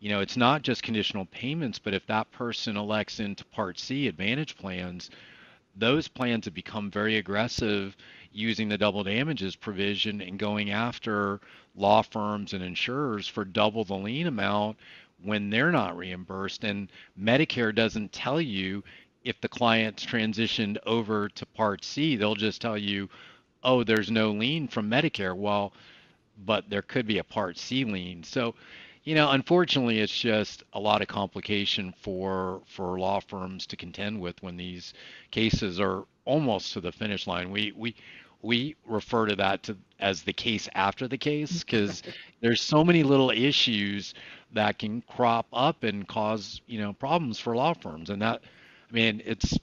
it's not just conditional payments, but if that person elects into Part C Advantage plans, those plans have become very aggressive using the double damages provision and going after law firms and insurers for double the lien amount when they're not reimbursed. And Medicare doesn't tell you if the client's transitioned over to Part C. They'll just tell you, oh, there's no lien from Medicare. Well, but there could be a Part C lien. So, unfortunately, it's just a lot of complication for law firms to contend with when these cases are almost to the finish line. We refer to that as the case after the case, because there's so many little issues that can crop up and cause problems for law firms, and that, I mean, it's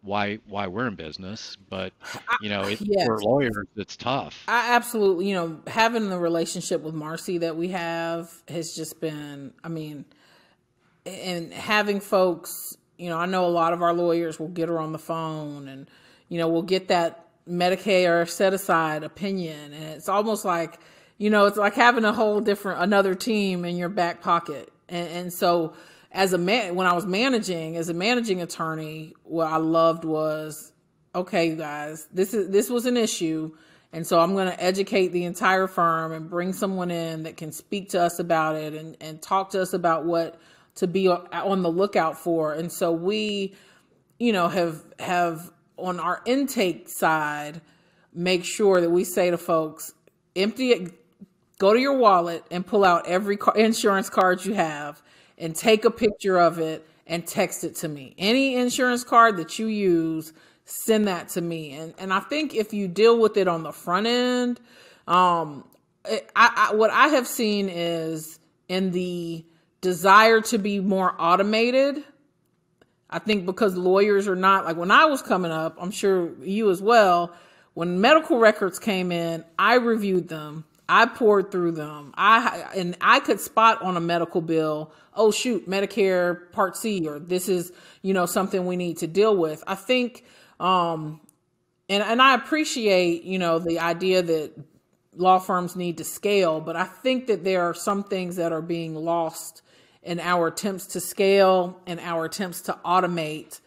why we're in business, but for Yes. lawyers it's tough. I absolutely, having the relationship with Marcy that we have has just been, and having folks, I know a lot of our lawyers will get her on the phone and, we'll get that Medicare set aside opinion. And it's almost like, it's like having another team in your back pocket. And so when I was managing, as a managing attorney, what I loved was, okay, you guys, this was an issue. And so I'm going to educate the entire firm and bring someone in that can speak to us about it and talk to us about what to be on the lookout for. And so we, have on our intake side, make sure that we say to folks, go to your wallet and pull out every insurance card you have and take a picture of it and text it to me. Any insurance card that you use, send that to me. And I think if you deal with it on the front end, what I have seen is, in the desire to be more automated, I think because lawyers are not, like when I was coming up, I'm sure you as well, when medical records came in, I reviewed them. I poured through them. I could spot on a medical bill, oh shoot, Medicare Part C, or this is, something we need to deal with. I think, and I appreciate, the idea that law firms need to scale, but I think that there are some things that are being lost in our attempts to scale and our attempts to automate.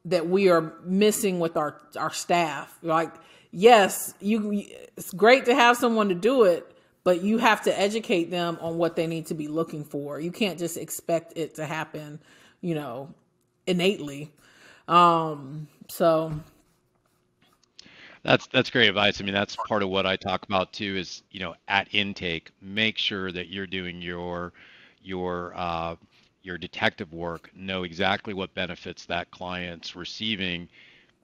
that we are missing with our staff. Like, yes, it's great to have someone to do it, but you have to educate them on what they need to be looking for. You can't just expect it to happen, innately. So That's great advice. I mean, that's part of what I talk about too is, at intake, make sure that you're doing your your detective work, know exactly what benefits that client's receiving,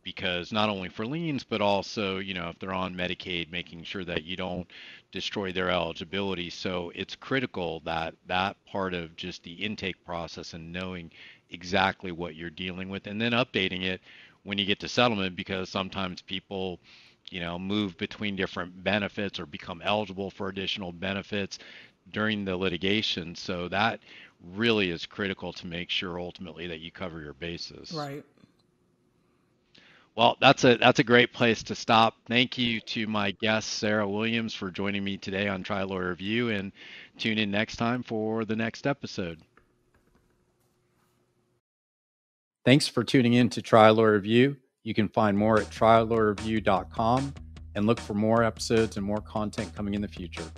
because not only for liens, but also, if they're on Medicaid, making sure that you don't destroy their eligibility. So it's critical that that part of just the intake process and knowing exactly what you're dealing with and then updating it when you get to settlement, because sometimes people, move between different benefits or become eligible for additional benefits during the litigation. So that really is critical to make sure ultimately that you cover your bases. right. Well, that's a great place to stop. Thank you to my guest, Sara Williams, for joining me today on Trial Lawyer Review, and tune in next time for the next episode. Thanks for tuning in to Trial Lawyer Review. You can find more at triallawyerreview.com and look for more episodes and more content coming in the future.